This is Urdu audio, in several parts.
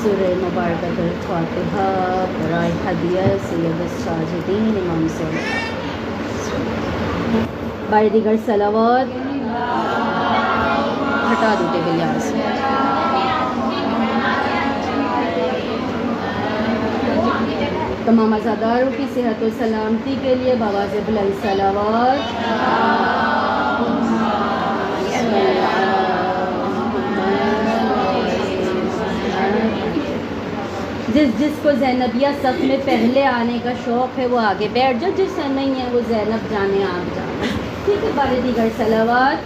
سورہ مبارکۃ الفاتحہ برائے ہدیہ سید الساجدین امام صلی بار دیگر صلوات ہٹا دو ٹیبل یہاں سے. تمام عزاداروں کی صحت و سلامتی کے لیے بآواز بلند صلوات. جس کو زینبیہ صف میں پہلے آنے کا شوق ہے وہ آگے بیٹھ جاؤ، جس سے نہیں ہے وہ زینب جانے آگ جانا. ٹھیک ہے، بارے دیگر صلوات.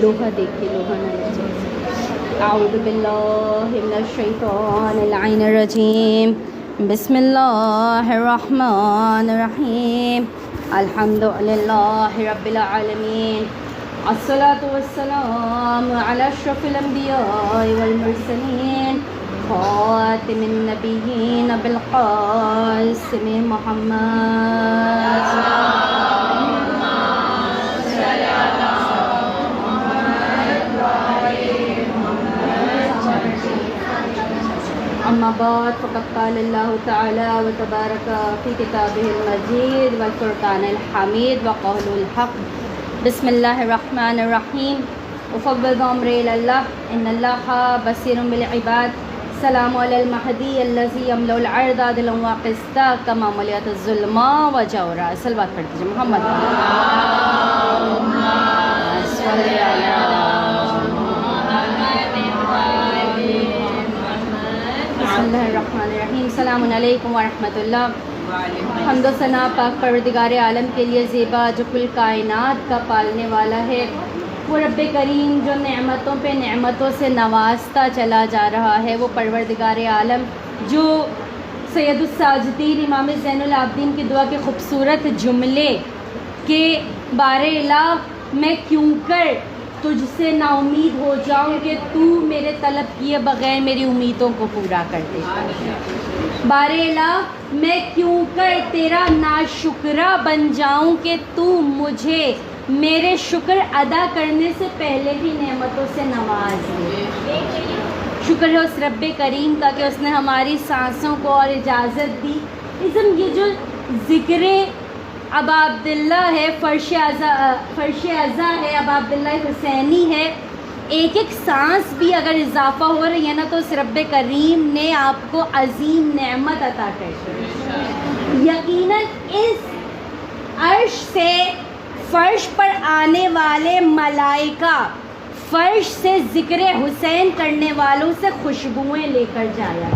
لوہا دیکھیے، لوہا نہ رچے. اعوذ باللہ من الشیطان اللعین الرجیم. بسم اللہ الرحمن الرحیم. الحمد للہ رب العالمین. الصلاة والسلام علی اشرف الانبیاء والمرسلین خاتم النبیین بالقاسم محمد. اما بعد فقد قال اللہ تعالی و تبارک فی کتابہ المجید والفرقان الحمید وقول الحق. بسم اللہ الرحمن الرحیم. افوض امری الی اللہ ان اللہ بصیر بالعباد. سلام علی المہدی الذی یملأ الارض عدلا وقسطا کما ملئت الظلم وجورا. صلوات پڑھ دیجیے محمد. بسم اللہ الرحمن الرحیم. السلام علیکم ورحمۃ اللہ. حمد و ثنا پاک پروردگار عالم کے لیے زیبا جو کل کائنات کا پالنے والا ہے، وہ رب کریم جو نعمتوں پہ نعمتوں سے نوازتا چلا جا رہا ہے، وہ پروردگار عالم جو سید الساجدین امام زین العابدین کی دعا کے خوبصورت جملے کے بارے الہ میں کیوں کر تجھ سے نا امید ہو جاؤں کہ تو میرے طلب کیے بغیر میری امیدوں کو پورا کر دے. بار الہ میں کیوں کر تیرا ناشکرہ بن جاؤں کہ تو مجھے میرے شکر ادا کرنے سے پہلے ہی نعمتوں سے نواز دے. شکر ہے اس رب کریم کا کہ اس نے ہماری سانسوں کو اور اجازت دی. یہ جو ذکر ابا عبداللہ ہے، فرش ازا ہے، ابا عبداللہ حسینی ہے، ایک ایک سانس بھی اگر اضافہ ہو رہی ہے نا تو اس رب کریم نے آپ کو عظیم نعمت عطا کر. یقیناً اس عرش سے فرش پر آنے والے ملائکہ فرش سے ذکر حسین کرنے والوں سے خوشبوئیں لے کر جایا.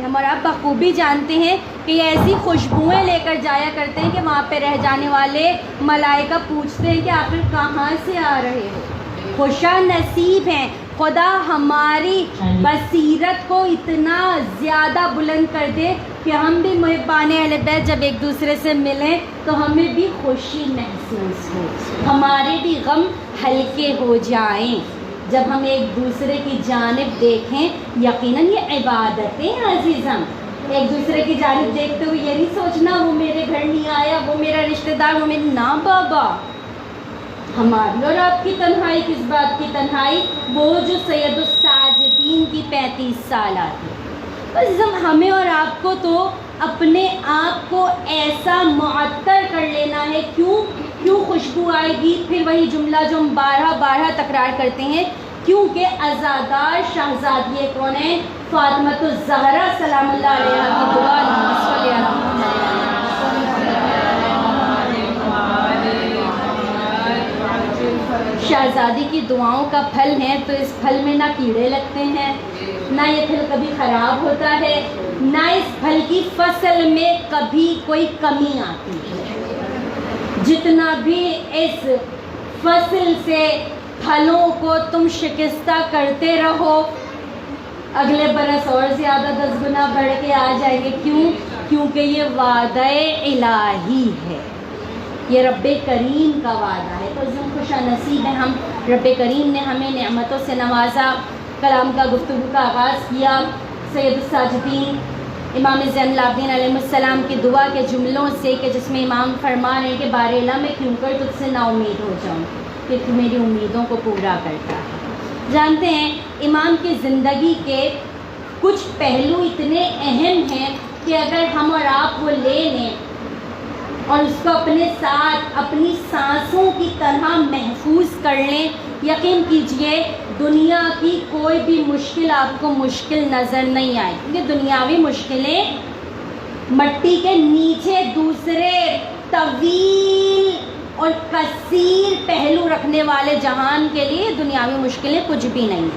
ہم اور آپ بخوبی جانتے ہیں کہ یہ ایسی خوشبوئیں لے کر جایا کرتے ہیں کہ وہاں پہ رہ جانے والے ملائکہ پوچھتے ہیں کہ آخر کہاں سے آ رہے ہو. خوشا نصیب ہیں. خدا ہماری بصیرت کو اتنا زیادہ بلند کر دے کہ ہم بھی محبان اہل بیت جب ایک دوسرے سے ملیں تو ہمیں بھی خوشی محسوس ہو، ہمارے بھی غم ہلکے ہو جائیں جب ہم ایک دوسرے کی جانب دیکھیں. یقیناً یہ عبادتیں عزیزم، ایک دوسرے کی جانب دیکھتے ہوئے یہ نہیں سوچنا وہ میرے گھر نہیں آیا، وہ میرا رشتہ دار، وہ میرے نا بابا. ہماری اور آپ کی تنہائی کس بات کی تنہائی؟ وہ جو سید الساجدین کی 35 سالہ تھی. بس ہمیں اور آپ کو تو اپنے آپ کو ایسا معطر کر لینا ہے. کیوں خوشبو آئے گی؟ پھر وہی جملہ جو ہم بارہ تکرار کرتے ہیں، کیونکہ عزادار شہزادی کون ہے؟ فاطمۃ الزہرا سلام اللہ علیہا کی دعا. شہزادی کی دعاؤں کا پھل ہے تو اس پھل میں نہ کیڑے لگتے ہیں، نہ یہ پھل کبھی خراب ہوتا ہے، نہ اس پھل کی فصل میں کبھی کوئی کمی آتی ہے. جتنا بھی اس فصل سے پھلوں کو تم شکستہ کرتے رہو، اگلے برس اور زیادہ 10 گنا بڑھ کے آ جائیں گے. کیونکہ یہ وعدہ الہی ہے، یہ رب کریم کا وعدہ ہے. تو ہم خوش نصیب ہیں، ہم رب کریم نے ہمیں نعمتوں سے نوازا. کلام کا گفتگو کا آغاز کیا سید الساجدین امام زین العابدین علیہ السلام کی دعا کے جملوں سے کہ جس میں امام فرما رہے ہیں کہ بار الہ میں کیوں کر تجھ سے نا امید ہو جاؤں کہ تو میری امیدوں کو پورا کرتا ہے۔ جانتے ہیں امام کی زندگی کے کچھ پہلو اتنے اہم ہیں کہ اگر ہم اور آپ وہ لے لیں اور اس کو اپنے ساتھ اپنی سانسوں کی طرح محفوظ کر لیں، یقین کیجئے دنیا کی کوئی بھی مشکل آپ کو مشکل نظر نہیں آئے، کیونکہ دنیاوی مشکلیں مٹی کے نیچے دوسرے طویل اور کثیر پہلو رکھنے والے جہان کے لیے دنیاوی مشکلیں کچھ بھی نہیں۔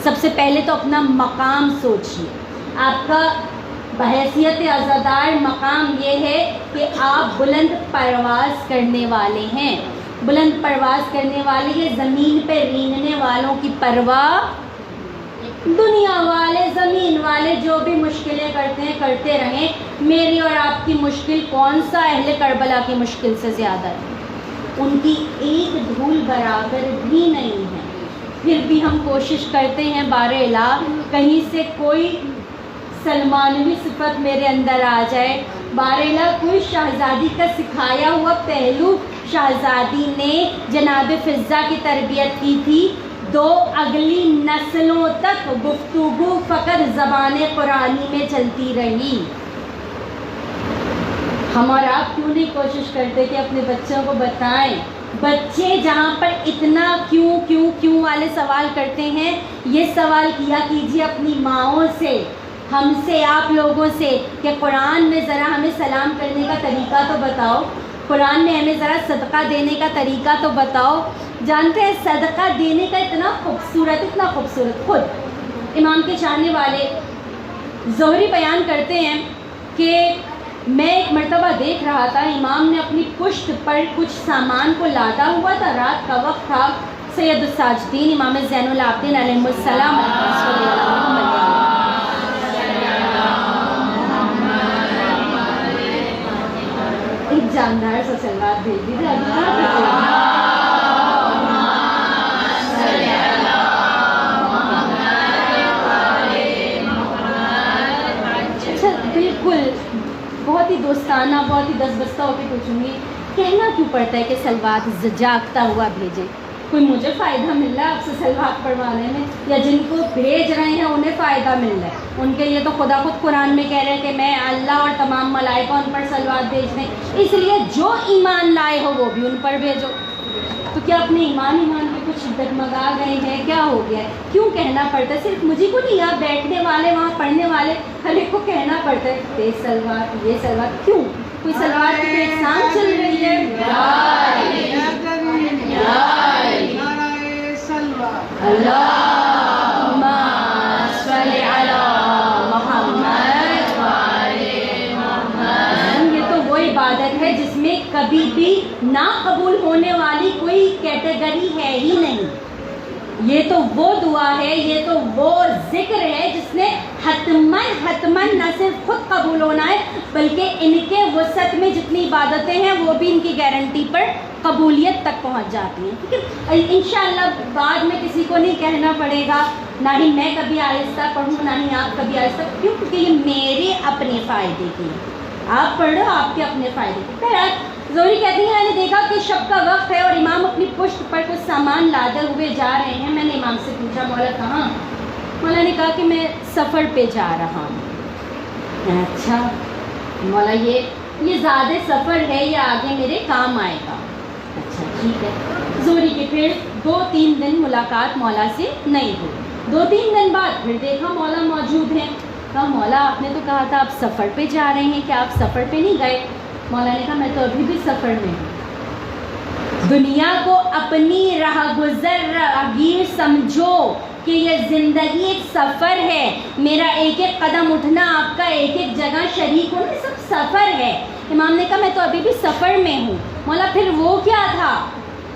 سب سے پہلے تو اپنا مقام سوچیے، آپ کا بحیثیت عزادار مقام یہ ہے کہ آپ بلند پرواز کرنے والے ہیں۔ بلند پرواز کرنے والے یہ زمین پہ رینگنے والوں کی پرواہ، دنیا والے زمین والے جو بھی مشکلیں کرتے ہیں کرتے رہیں، میری اور آپ کی مشکل کون سا اہل کربلا کی مشکل سے زیادہ ہے؟ ان کی ایک دھول برابر بھی نہیں ہے، پھر بھی ہم کوشش کرتے ہیں بار الہ کہیں سے کوئی سلمانوی صفت میرے اندر آ جائے، بار الہ کوئی شہزادی کا سکھایا ہوا پہلو شہزادی نے جناب فضہ کی تربیت کی تھی، دو اگلی نسلوں تک گفتگو فقط زبان قرآنی میں چلتی رہی۔ ہم اور آپ کیوں نہیں کوشش کرتے کہ اپنے بچوں کو بتائیں؟ بچے جہاں پر اتنا کیوں کیوں کیوں والے سوال کرتے ہیں، یہ سوال کیا کیجیے اپنی ماؤں سے، ہم سے، آپ لوگوں سے، کہ قرآن میں ذرا ہمیں سلام کرنے کا طریقہ تو بتاؤ، قرآن میں ہمیں ذرا صدقہ دینے کا طریقہ تو بتاؤ۔ جانتے ہیں صدقہ دینے کا اتنا خوبصورت خود امام کے چاہنے والے زہری بیان کرتے ہیں کہ میں ایک مرتبہ دیکھ رہا تھا امام نے اپنی پشت پر کچھ سامان کو لادا ہوا تھا، رات کا وقت تھا، سید الساجدین امام زین العابدین علیہ السلام ایک جاندار سا سلوات بھیج دیجیے۔ اچھا بالکل بہت ہی دوستانہ، بہت ہی دس بستہ ہو کے پوچھوں گی، کہنا کیوں پڑتا ہے کہ سلوات جاگتا ہوا بھیجیں؟ کوئی مجھے فائدہ مل رہا ہے آپ سے سلوات پڑھوانے میں، یا جن کو بھیج رہے ہیں انہیں فائدہ مل رہا ہے؟ ان کے لیے تو خدا خود قرآن میں کہہ رہے ہیں کہ میں اللہ اور تمام ملائکہ ان پر سلوات بھیج رہے ہیں، اس لیے جو ایمان لائے ہو وہ بھی ان پر بھیجو۔ تو کیا اپنے ایمان میں کچھ ڈگمگا گئے ہیں؟ کیا ہو گیا ہے؟ کیوں کہنا پڑتا ہے؟ صرف مجھے کو نہیں، یہاں بیٹھنے والے وہاں پڑھنے والے ہر ایک کو کہنا پڑتا ہے یہ سلوات یہ سلوات؟ کیوں؟ کوئی سلوات کی اقسام چل رہی ہے؟ اللہم صلی علی محمد وآل محمد۔ یہ تو وہ عبادت ہے جس میں کبھی بھی نہ قبول ہونے والی کوئی کیٹیگری ہے ہی نہیں۔ یہ تو وہ دعا ہے، یہ تو وہ ذکر ہے جس نے حتماً نہ صرف خود قبول ہونا ہے بلکہ ان کے وسعت میں جتنی عبادتیں ہیں وہ بھی ان کی گارنٹی پر قبولیت تک پہنچ جاتی ہیں۔ ٹھیک ہے، انشاءاللہ بعد میں کسی کو نہیں کہنا پڑے گا، نہ ہی میں کبھی آہستہ پڑھوں نہ ہی آپ کبھی آہستہ، کیوں؟ کیونکہ یہ میرے اپنے فائدے کے لیے، آپ پڑھ رہے ہو آپ کے اپنے فائدے کے لیے۔ زہری کہتی ہیں میں نے دیکھا کہ شب کا وقت ہے اور امام اپنی پشت پر کچھ سامان لادے ہوئے جا رہے ہیں۔ میں نے امام سے پوچھا مولا کہاں؟ مولا نے کہا کہ میں سفر پہ جا رہا ہوں۔ اچھا مولا یہ زیادہ سفر ہے، یہ آگے میرے کام آئے گا۔ اچھا ٹھیک ہے۔ زہری کے پھر 2-3 دن ملاقات مولا سے نہیں ہوئی۔ 2-3 دن بعد پھر دیکھا مولا موجود ہیں۔ کہا مولا آپ نے تو کہا تھا آپ سفر پہ جا رہے ہیں، کیا آپ سفر پہ نہیں گئے؟ مولا نے کہا میں تو ابھی بھی سفر میں ہوں۔ دنیا کو اپنی راہ گزر راہگیر سمجھو کہ یہ زندگی ایک سفر ہے، میرا ایک ایک قدم اٹھنا، آپ کا ایک ایک جگہ شریک ہونا، سب سفر ہے۔ امام نے کہا میں تو ابھی بھی سفر میں ہوں۔ مولا پھر وہ کیا تھا؟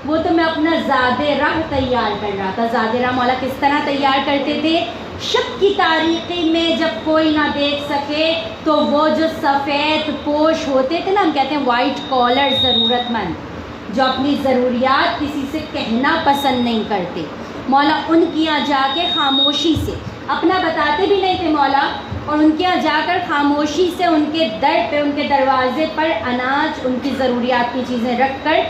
وہ تو میں اپنا زاد راہ تیار کر رہا تھا۔ زاد راہ مولا کس طرح تیار کرتے تھے؟ شب کی تاریکی میں جب کوئی نہ دیکھ سکے تو وہ جو سفید پوش ہوتے تھے نا، ہم کہتے ہیں وائٹ کالر ضرورت مند، جو اپنی ضروریات کسی سے کہنا پسند نہیں کرتے، مولا ان کی یہاں جا کے خاموشی سے، اپنا بتاتے بھی نہیں تھے مولا، اور ان کے یہاں جا کر خاموشی سے ان کے در پہ، ان کے دروازے پر اناج، ان کی ضروریات کی چیزیں رکھ کر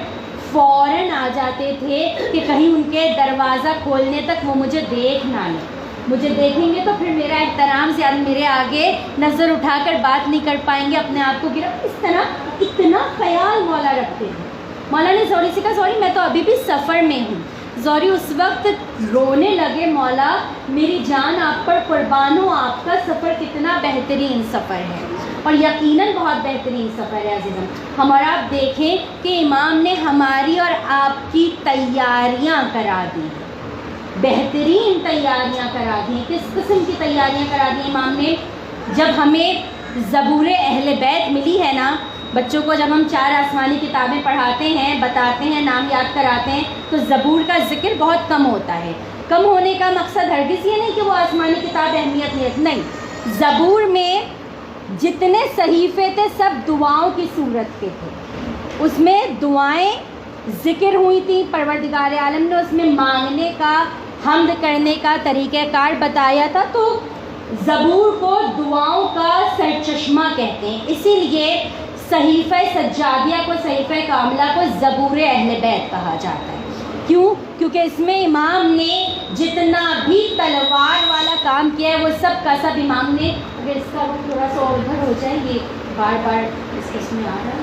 فوراً آ جاتے تھے کہ کہیں ان کے دروازہ کھولنے تک وہ مجھے دیکھ نہ لیں. مجھے دیکھیں گے تو پھر میرا احترام سے میرے آگے نظر اٹھا کر بات نہیں کر پائیں گے، اپنے آپ کو گرا. اس طرح اتنا خیال مولا رکھتے ہیں. مولا نے زوری سے کہا زوری میں تو ابھی بھی سفر میں ہوں. زوری اس وقت رونے لگے، مولا میری جان آپ پر قربان ہو، آپ کا سفر کتنا بہترین سفر ہے، اور یقیناً بہت بہترین سفر ہے عزیزم. ہمارا آپ دیکھیں کہ امام نے ہماری اور آپ کی تیاریاں کرا دی، بہترین تیاریاں کرا دی. کس قسم کی تیاریاں کرا دی امام نے؟ جب ہمیں زبور اہل بیت ملی ہے نا، بچوں کو جب ہم 4 آسمانی کتابیں پڑھاتے ہیں، بتاتے ہیں، نام یاد کراتے ہیں، تو زبور کا ذکر بہت کم ہوتا ہے. کم ہونے کا مقصد ہرگز یہ نہیں کہ وہ آسمانی کتاب اہمیت نہیں. زبور میں جتنے صحیفے تھے سب دعاؤں کی صورت کے تھے. اس میں دعائیں ذکر ہوئی تھیں. پروردگار عالم نے اس میں مانگنے کا، حمد کرنے کا طریقہ کار بتایا تھا. تو زبور کو دعاؤں کا سرچشمہ کہتے ہیں. اسی لیے صحیفہ سجادیہ کو، صحیفہ کاملہ کو زبور اہل بیت کہا جاتا ہے. کیوں؟ کیونکہ اس میں امام نے جتنا بھی تلوار والا کام کیا ہے وہ سب کا سب امام نے. اگر اس کا وہ تھوڑا سا ادھر ہو جائے، یہ بار بار اس میں آ رہا ہے.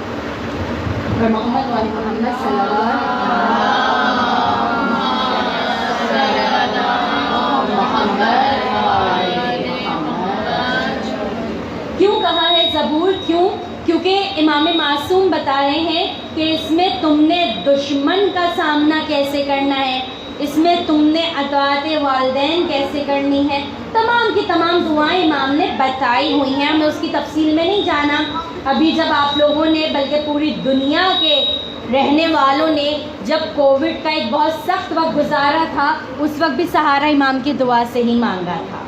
محمد والی محمد صلی اللہ کیوں کہا ہے زبور؟ کیوں؟ کیونکہ امام معصوم بتا رہے ہیں کہ اس میں تم نے دشمن کا سامنا کیسے کرنا ہے، اس میں تم نے اطاعت والدین کیسے کرنی ہے. تمام کی تمام دعائیں امام نے بتائی ہوئی ہیں. ہمیں اس کی تفصیل میں نہیں جانا. ابھی جب آپ لوگوں نے، بلکہ پوری دنیا کے رہنے والوں نے جب کووڈ کا ایک بہت سخت وقت گزارا تھا، اس وقت بھی سہارا امام کی دعا سے ہی مانگا تھا.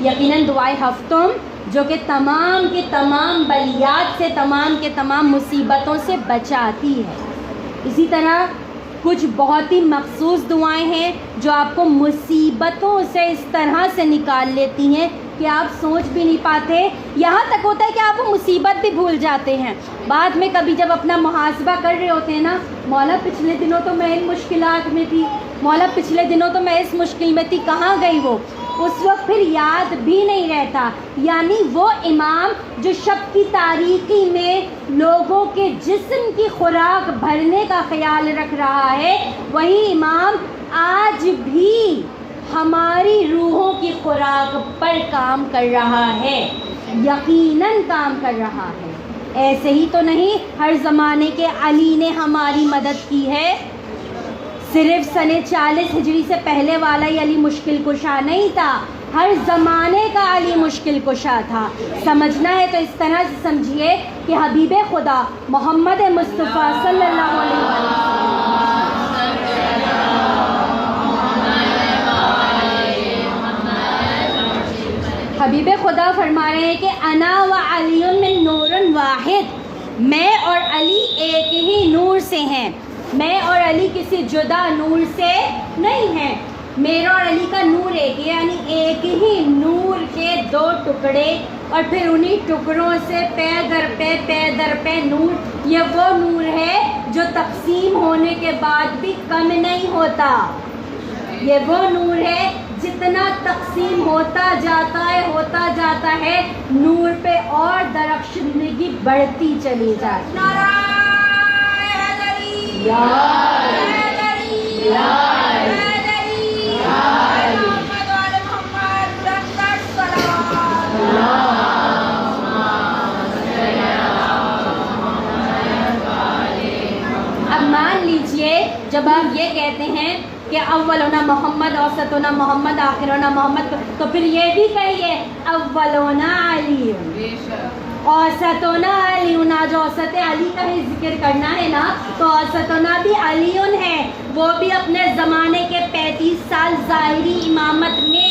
یقیناً دعائے ہفتم جو کہ تمام کی تمام بلیات سے، تمام کے تمام مصیبتوں سے بچاتی ہے. اسی طرح کچھ بہت ہی مخصوص دعائیں ہیں جو آپ کو مصیبتوں سے اس طرح سے نکال لیتی ہیں کہ آپ سوچ بھی نہیں پاتے. یہاں تک ہوتا ہے کہ آپ وہ مصیبت بھی بھول جاتے ہیں. بعد میں کبھی جب اپنا محاسبہ کر رہے ہوتے ہیں نا، مولا پچھلے دنوں تو میں ان مشکلات میں تھی، مولا پچھلے دنوں تو میں اس مشکل میں تھی، کہاں گئی وہ؟ اس وقت پھر یاد بھی نہیں رہتا. یعنی وہ امام جو شب کی تاریکی میں لوگوں کے جسم کی خوراک بھرنے کا خیال رکھ رہا ہے، وہی امام آج بھی ہماری روحوں کی خوراک پر کام کر رہا ہے. یقیناً کام کر رہا ہے. ایسے ہی تو نہیں ہر زمانے کے علی نے ہماری مدد کی ہے. صرف سن 40 ہجری سے پہلے والا ہی علی مشکل کشا نہیں تھا، ہر زمانے کا علی مشکل کشا تھا. سمجھنا ہے تو اس طرح سے سمجھیے کہ حبیب خدا محمد مصطفیٰ صلی اللہ علیہ وسلم حبیب خدا فرما رہے ہیں کہ انا و علی من نور واحد، میں اور علی ایک ہی نور سے ہیں. میں اور علی کسی جدا نور سے نہیں ہیں. میرا اور علی کا نور ایک ہے، یعنی ایک ہی نور کے 2 ٹکڑے، اور پھر انہی ٹکڑوں سے پے در پے نور. یہ وہ نور ہے جو تقسیم ہونے کے بعد بھی کم نہیں ہوتا. یہ وہ نور ہے جتنا تقسیم ہوتا جاتا ہے نور پہ اور درخشندگی بڑھتی چلی جاتی ہے. اب مان لیجئے جب آپ یہ کہتے ہیں کہ اولنا محمد، اوسطنا محمد، آخرنا محمد، تو پھر یہ بھی کہیے اولنا علی، اوسطنا علی. جو اوسط علی کا ہی ذکر کرنا ہے نا، تو اوسطنا بھی علی ہے. وہ بھی اپنے زمانے کے 35 سال ظاہری امامت میں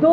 2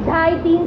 2.5-3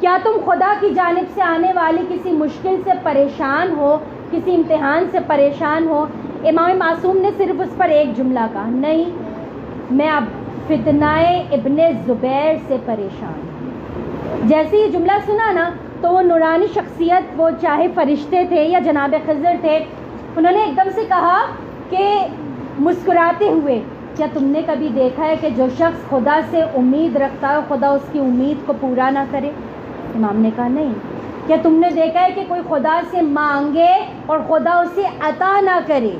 کیا تم خدا کی جانب سے آنے والی کسی مشکل سے پریشان ہو، کسی امتحان سے پریشان ہو؟ امام معصوم نے صرف اس پر ایک جملہ کہا، نہیں، میں اب فتنہ ابن زبیر سے پریشان ہوں۔ جیسے یہ جملہ سنا نا تو وہ نورانی شخصیت، وہ چاہے فرشتے تھے یا جناب خضر تھے، انہوں نے ایک دم سے کہا کہ مسکراتے ہوئے، کیا تم نے کبھی دیکھا ہے کہ جو شخص خدا سے امید رکھتا ہے خدا اس کی امید کو پورا نہ کرے؟ امام نے کہا نہیں۔ کیا تم نے دیکھا ہے کہ کوئی خدا سے مانگے اور خدا اسے عطا نہ کرے؟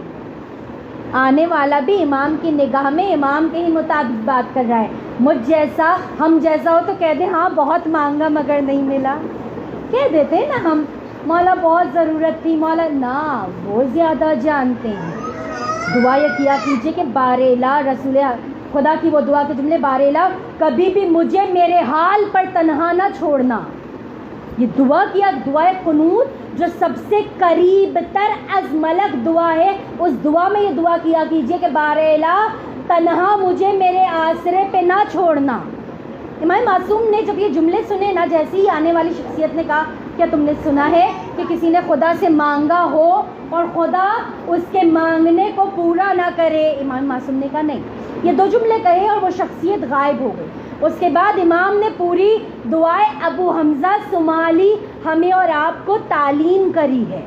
آنے والا بھی امام کی نگاہ میں امام کے ہی مطابق بات کر رہا ہے۔ مجھ جیسا، ہم جیسا ہو تو کہہ دیں ہاں بہت مانگا مگر نہیں ملا، کہہ دیتے ہیں نا ہم، مولا بہت ضرورت تھی مولا، نہ وہ زیادہ جانتے ہیں۔ دعا یہ کیا کیجیے کہ بارےلا رسول خدا کی وہ دعا کے جملے، بارےلا کبھی بھی مجھے میرے حال پر تنہا نہ چھوڑنا۔ یہ دعا کیا، دعائے قنوت جو سب سے قریب تر از ملک دعا ہے، اس دعا میں یہ دعا کیا کیجیے کہ بارےلا تنہا مجھے میرے آسرے پہ نہ چھوڑنا۔ امام معصوم نے جب یہ جملے سنے نا، جیسے ہی آنے والی شخصیت نے کہا کیا تم نے سنا ہے کہ کسی نے خدا سے مانگا ہو اور خدا اس کے مانگنے کو پورا نہ کرے؟ امام معصوم نے کہا نہیں۔ یہ دو جملے کہے اور وہ شخصیت غائب ہو گئی۔ اس کے بعد امام نے پوری دعائے ابو حمزہ صومالی ہمیں اور آپ کو تعلیم کری ہے،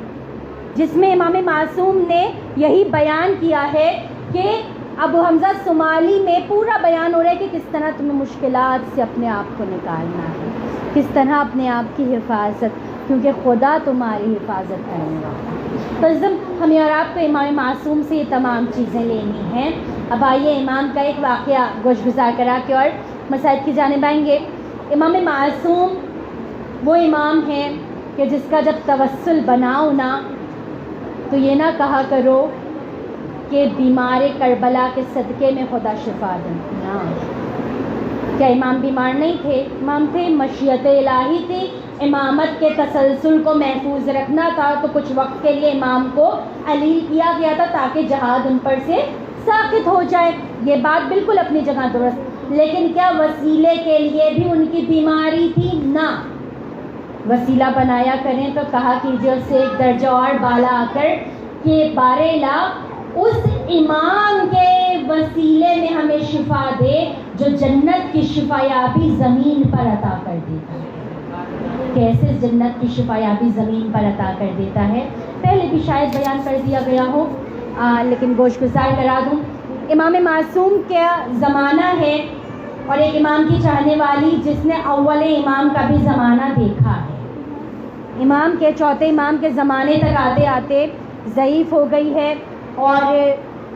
جس میں امام معصوم نے یہی بیان کیا ہے کہ ابو حمزہ صومالی میں پورا بیان ہو رہا ہے کہ کس طرح تمہیں مشکلات سے اپنے آپ کو نکالنا ہے، کس طرح اپنے آپ کی حفاظت، کیونکہ خدا تمہاری حفاظت کرنے والا ہے۔ تو ہمیں اور آپ کو امام معصوم سے یہ تمام چیزیں لینی ہیں۔ اب آئیے امام کا ایک واقعہ گوش گزار کرا کے اور مسائل کی جانب آئیں گے۔ امام معصوم وہ امام ہیں کہ جس کا جب توسل بناؤ نا تو یہ نہ کہا کرو کہ بیمار کربلا کے صدقے میں خدا شفا دے، نا۔ کیا امام بیمار نہیں تھے؟ امام تھے، مشیت الہی تھی، امامت کے تسلسل کو محفوظ رکھنا تھا، تو کچھ وقت کے لیے امام کو علیل کیا گیا تھا تاکہ جہاد ان پر سے ساقط ہو جائے۔ یہ بات بالکل اپنی جگہ درست، لیکن کیا وسیلے کے لیے بھی ان کی بیماری تھی؟ نہ۔ وسیلہ بنایا کریں تو کہا کیجیے اس سے ایک درجہ اور بالا آ کر کہ بارےلا اس امام کے وسیلے میں ہمیں شفا دے جو جنت کی شفا یابی زمین پر عطا کر دیتا ہے۔ کیسے جنت کی شفا یابی زمین پر عطا کر دیتا ہے، پہلے بھی شاید بیان کر دیا گیا ہو، لیکن گوش گزار کرا دوں۔ امام معصوم کا زمانہ ہے اور ایک امام کی چاہنے والی جس نے اول امام کا بھی زمانہ دیکھا ہے۔ امام کے چوتھے امام کے زمانے تک آتے آتے ضعیف ہو گئی ہے اور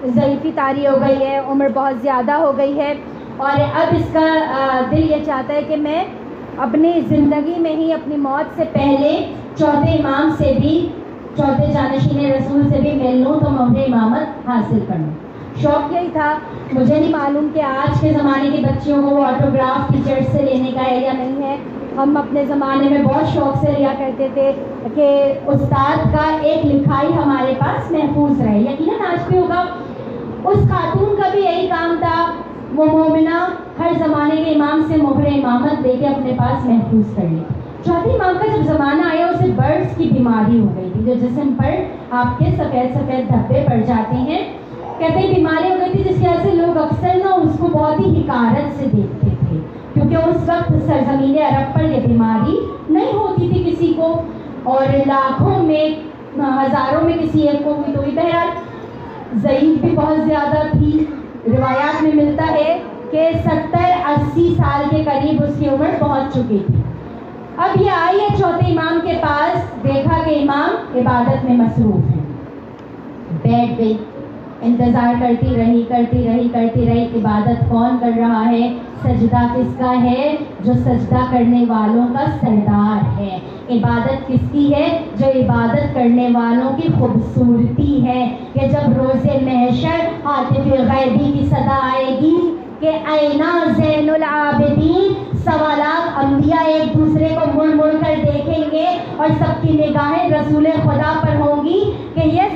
ضعیفی طاری ہو گئی ہے، عمر بہت زیادہ ہو گئی ہے، اور اب اس کا دل یہ چاہتا ہے کہ میں اپنی زندگی میں ہی اپنی موت سے پہلے چوتھے امام سے بھی، چوتھے جانشین رسول سے بھی مل لوں تو مہر امامت حاصل کر لوں۔ شوق یہی تھا۔ مجھے نہیں معلوم کہ آج کے زمانے کی بچیوں کو وہ آٹوگراف ٹیچرز سے لینے کا ہے یا نہیں ہے۔ ہم اپنے زمانے میں بہت شوق سے لیا کرتے تھے کہ استاد کا ایک لکھائی ہمارے پاس محفوظ رہے۔ یقیناً آج بھی ہوگا۔ اس خاتون کا بھی یہی کام تھا، وہ مومنہ ہر زمانے کے امام سے مہر امامت دے کے اپنے پاس محفوظ کر لی۔ چوتھے امام کا جب زمانہ آیا اسے برڈز کی بیماری ہو گئی تھی، جو جسم پر آپ کے سفید سفید دھبے پڑ جاتے ہیں، کہتے ہیں بیماری ہو گئی تھی جس کی وجہ سے لوگ اکثر نا اس کو بہت ہی حقارت سے دیکھتے تھے، کیونکہ اس وقت سرزمین عرب پر یہ بیماری نہیں ہوتی تھی کسی کو، اور لاکھوں میں ہزاروں میں کسی ایک کو ہوئی تو بہرحال ضعیف بھی بہت زیادہ تھی۔ روایات میں ملتا ہے کہ 70-80 سال کے قریب اس کی عمر پہنچ چکی تھی۔ اب یہ آئی ہے چوتھے امام کے پاس، دیکھا کہ امام عبادت میں مصروف ہے، بیٹھ گئی، انتظار کرتی رہی، عبادت کون کر رہا ہے، سجدہ کس کا ہے؟ جو سجدہ کرنے والوں کا سردار ہے۔ عبادت کس کی ہے؟ جو عبادت کرنے والوں کی خوبصورتی ہے، کہ جب روز محشر عاطف غیبی کی صدا آئے گی کہ اینا زین العابدین، سوالات انبیاء ایک دوسرے کو مڑ مڑ کر دیکھیں گے اور سب کی نگاہیں رسول خدا پر ہوں گی کہ یہ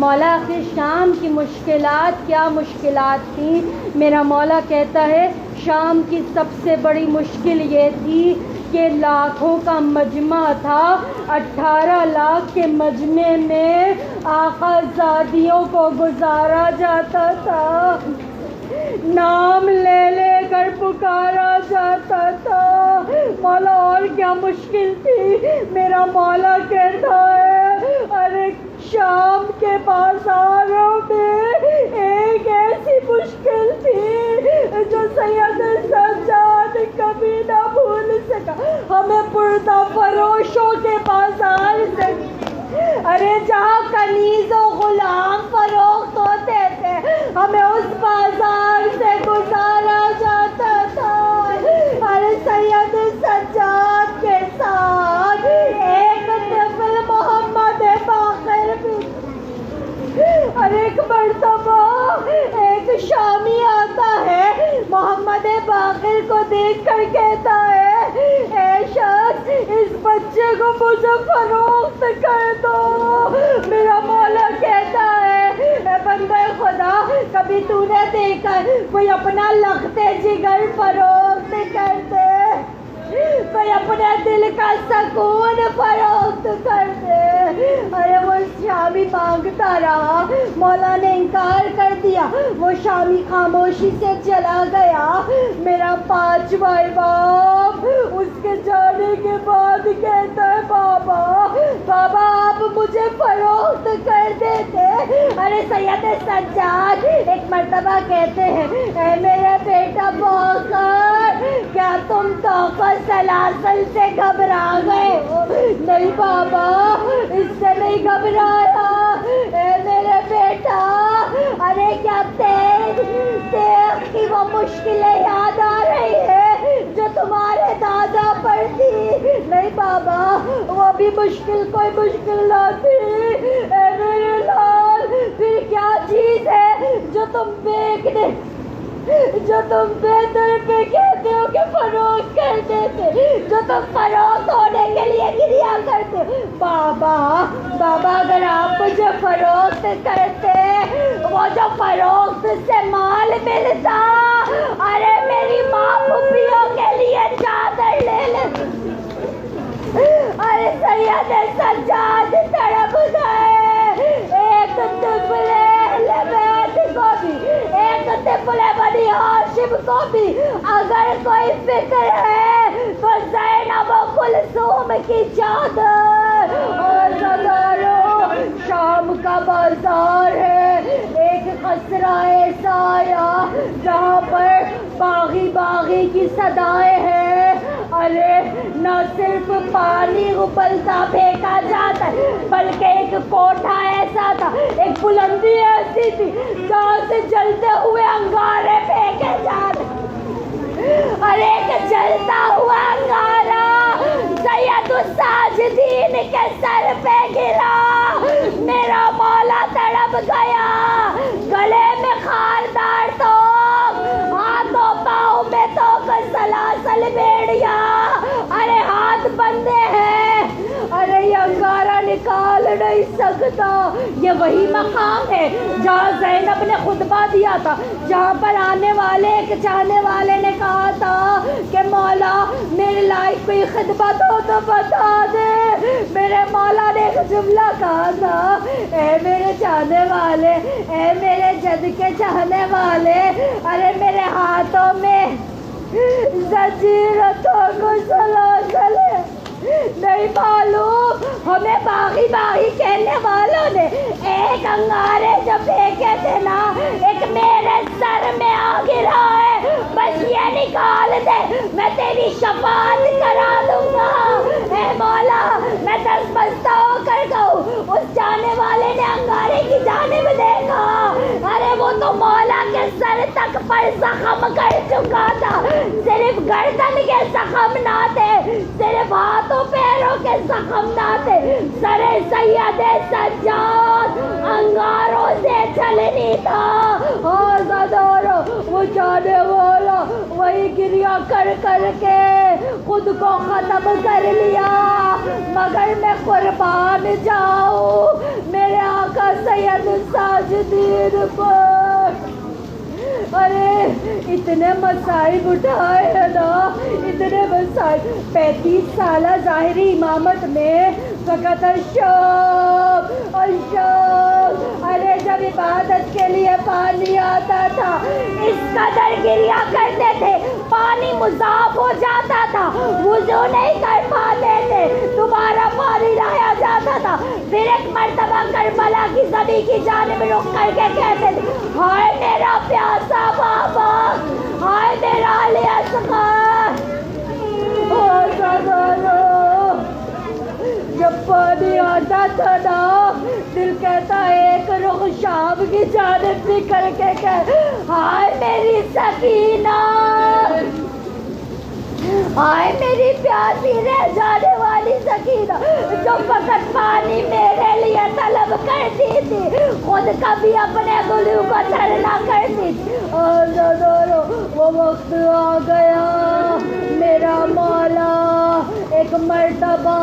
مولا آخر شام کی مشکلات کیا مشکلات تھیں؟ میرا مولا کہتا ہے شام کی سب سے بڑی مشکل یہ تھی کہ لاکھوں کا مجمع تھا، 18 لاکھ کے مجمع میں آقا زادیوں کو گزارا جاتا تھا، نام لے لے کر پکارا جاتا تھا۔ مولا اور کیا مشکل تھی؟ میرا مولا کہتا ہے ارے شام کے بازاروں میں ایک ایسی مشکل تھی جو سید سجاد کبھی نہ بھول سکا۔ ہمیں پردہ فروشوں کے بازار سے، ارے جہاں کنیز و غلام فروخت ہوتے تھے، ہمیں اس بازار سے گزارا جاتا تھا۔ ارے سید سجاد کے ساتھ ایک طفل محمد باقر بھی، اور ایک مرتبہ ایک شامی آتا ہے، محمد باقر کو دیکھ کر کہتا ہے اے شخص اس بچے کو مجھے فروخت کر دو۔ میرا مولا کہتا ہے اے بندے خدا، کبھی تو نے دیکھا کوئی اپنا لختے جگر فروخت کرتے، کوئی اپنے دل کا سکون فروخت کر دے؟ ارے وہ شامی مانگتا رہا، مولا نے انکار کر دیا، وہ شامی خاموشی سے چلا گیا۔ میرا 5واں امام اس کے جانے کے بعد کہتا ہے بابا بابا آپ مجھے فروخت کر دیتے۔ ارے سید سجاد ایک مرتبہ کہتے ہیں اے میرے بیٹا باقر، کیا تم توقع سلاسل سے گھبرا گئے ہو؟ نہیں بابا اس سے نہیں گھبرایا۔ اے میرے بیٹا، ارے کیا تیز کی وہ مشکلیں یاد آ رہی ہے جو تمہارے دادا پر تھی؟ نہیں بابا وہ بھی مشکل کوئی مشکل نہ تھی۔ اے میرے لال، پھر کیا چیز ہے جو تم بہتر پہ کہتے ہو کہ فروخت کر دیتے، جو تم فروخت ہونے کے لیے گریا کرتے؟ بابا اگر آپ مجھے فروخت کرتے، وہ جو فروخت سے مال ملتا، ارے میری ماں پھوپھیوں کے لیے چادر لے لیتے۔ ارے سید سجاد تڑپ گئے، ایک طفل اہل بیت کو بھی، ایک طفل بنی ہاشم کو بھی اگر کوئی فکر ہے تو زینب و کلثوم کی چادر۔ اور زدارو شام کا بازار ہے، ایک قصرہ ایسا آیا جہاں پر باغی کی صدائیں ہیں۔ ارے نہ صرف پانی ابلتا پھینکا جاتا ہے بلکہ ایک کوٹھا ایسا تھا، ایک بلندی ایسی تھی جہاں سے جلتے ہوئے انگارے پھینکے جاتے۔ ارے ایک جلتا ہوا انگارہ سید الساجدین کے سر پہ گرا، میرا مولا تڑپ گیا، گلے میں خاردار تو، ہاتھوں پاؤں میں تو سلاسل بیڑیا، ارے ہاتھ بندے ہیں، ارے یہ انگارہ نکال نہیں سکتا۔ یہ وہی مقام ہے جہاں زینب نے خطبہ دیا تھا، جہاں پر آنے والے ایک چاہنے والے نے کہا تھا کہ مولا میرے لائق کوئی خدمت ہو تو بتا دے۔ میرے مولا نے ایک جملہ کہا تھا اے میرے چاہنے والے، اے میرے جد کے چاہنے والے، ارے میرے ہاتھوں میں زنجیرتوں کو سلاسل ہے۔ نہیں معلوم، ہمیں باغی کہنے والوں نے ایک انگارے جو پھینکے تھے نا، ایک میرے سر میں آ گرا ہے، بس یہ نکال دے میں تیری شفاعت کرا دوں گا۔ اے مولا میں دست بستہ ہو کر کہوں، اس جانے والے نے انگارے کی جانب دیکھا، ارے وہ تو مولا کے سر تک پر زخم کر چکا تھا، صرف گردن کے زخم نہ تھے، صرف ہاتھوں پیروں کے زخم نہ تھے، سر سید سجاد انگاروں سے چھلنی تھا۔ اور زدارو وہ جانے والا وہی گریا کر کر کے خود کو ختم کر لیا، مگر میں قربان جاؤں میرے آقا سید الساجدین پر۔ ارے اتنے مصائب اٹھائے ہیں نا، اتنے مصائب۔ 35 سالہ ظاہری امامت میں فقط الشام الشام۔ ارے جب عبادت کے لیے پانی آتا تھا اس قدر گریا کرتے تھے، پانی مذاب ہو جاتا تھا، وضو نہیں کر پاتے تھے، دوبارہ پانی لایا جاتا تھا، پھر ایک مرتبہ کربلا کی زمین کی جانب رخ کر کے کہتے تھے ہائے میرا پیاسا بابا، ہائے میرا علی اصغر۔ جب پانی آتا تھا نا دل کہتا ایک رخ شام کی جانب بھی کر کے کہ ہائے میری سکینہ، ہائے میری پیاسی رہ جانے والی سکینہ جو فقط پانی میرے لیے طلب کرتی تھی، خود کبھی اپنے گلو کو ترنا کرتی تھی۔ وہ وقت آ گیا میرا مولا، ایک مرتبہ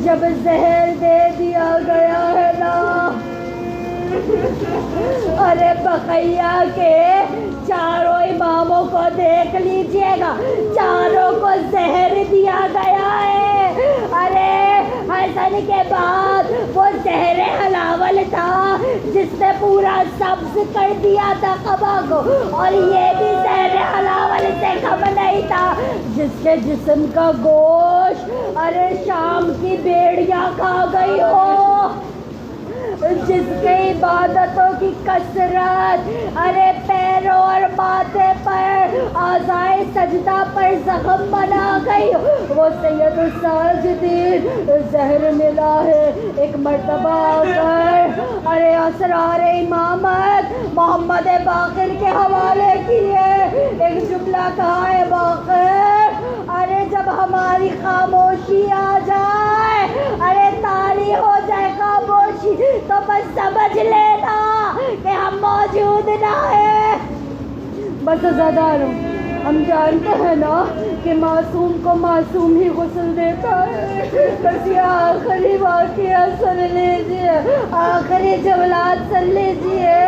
جب زہر دے دیا گیا ہے نا، ارے بقیہ کے چاروں اماموں کو دیکھ لیجئے گا، چاروں کو زہر دیا گیا ہے۔ ارے حسن کے بعد وہ زہر حلاول تھا جس نے پورا سبز کر دیا تھا قبا کو، اور یہ بھی زہر حلاول سے کم نہیں تھا جس کے جسم کا گوشت ارے شام کی بھیڑیاں کھا گئی ہو، جس کے عبادتوں کی کثرت ارے پیروں اور ماتھے پر اعضائے سجدہ پر زخم بنا گئی، وہ سید الساجدین زہر ملا ہے۔ ایک مرتبہ آ کر ارے اسرار امامت محمد باقر کے حوالے کیے، ایک جملہ کہا ہے باقر ارے جب ہماری خاموشی آ جائے، ارے تاری ہو جائے خاموشی، تو بس سمجھ لینا کہ ہم موجود نہ ہیں۔ بس ازاداروں ہم جانتے ہیں نا کہ معصوم کو معصوم ہی غسل دیتا ہے، بس یہ آخری واقعہ سن لیجیے، آخری جملات سن لیجیے۔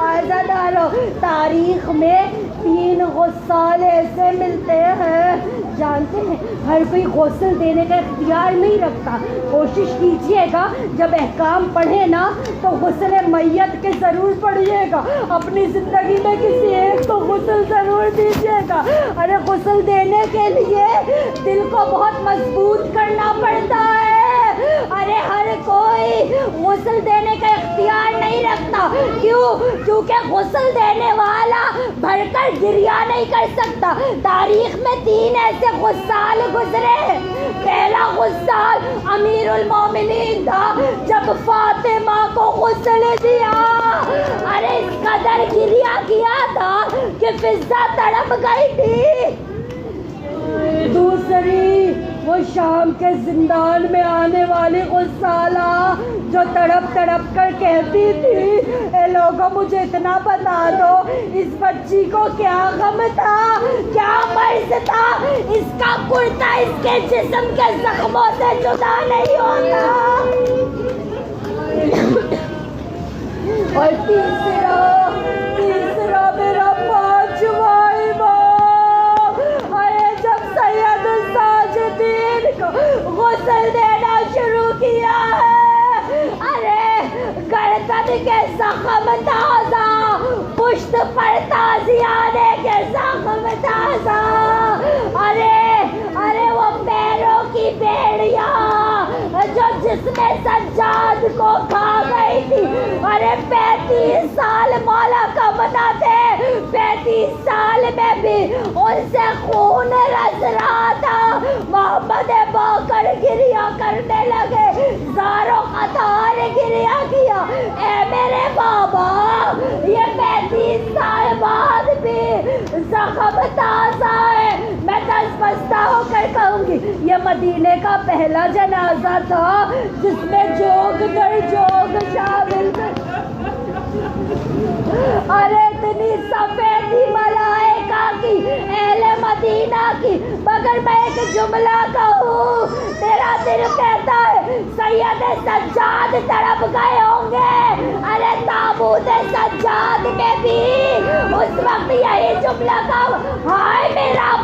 عزاداروں تاریخ میں 3 غسال ایسے ملتے ہیں، جانتے ہیں ہر کوئی غسل دینے کا اختیار نہیں رکھتا، کوشش کیجیے گا جب احکام پڑھے نا تو غسل میت کے ضرور پڑھیے گا، اپنی زندگی میں کسی ایک کو غسل ضرور دیجیے گا۔ ارے غسل دینے کے لیے دل کو بہت مضبوط کرنا پڑتا ہے، ارے ہر کوئی غسل دینے کا اختیار نہیں رکھتا، کیوں؟ کیونکہ غسل دینے والا بھر کر گریا نہیں کر سکتا۔ تاریخ میں 3 ایسے غسال گزرے، پہلا غسال امیر المومنین تھا، جب فاطمہ کو غسل دیا ارے اس قدر گریا کیا تھا کہ فضہ تڑپ گئی تھی۔ دوسری وہ شام کے زندان میں آنے والی غسالہ جو تڑپ تڑپ کر کہتی تھی اے لوگوں مجھے اتنا بتا دو اس بچی کو کیا غم تھا، کیا مرض تھا، اس کا کرتا اس کے جسم کے زخموں سے جدا نہیں ہوتا۔ اور تیسرا میرا 5واں امام، ارے جب سید الساجدین کو غسل دینا شروع کیا ہے، ارے گردن کے زخم تازہ، پشت پر تازیانے کے زخم تازہ، ارے وہ پیروں کی بیڑیاں جو جسم سجاد کو کھا گئی تھی، ارے 35 سال مولا کا بنا تھے، 35 سال میں بھی ان سے خون رس رہا تھا۔ محمد باقر گریا کرنے لگے، زاروں قطار گریا کیا، اے میرے بابا یہ 35 سال بعد بھی زخم تازہ ہے۔ میں دست بستہ ہو کر کہوں گی یہ مدینے کا پہلا جنازہ تھا جس میں جوگ در جوگ شامل تھے۔ ارے اتنی سفیدی ملائکہ کی، اہل مدینہ کی، مگر میں ایک جملہ کہوں، میرا دل کہتا ہے سید سجاد تڑپ گئے ہوں گے، ارے تابوت سجاد میں بھی اس وقت یہی جملہ کہوں، ہائے میرا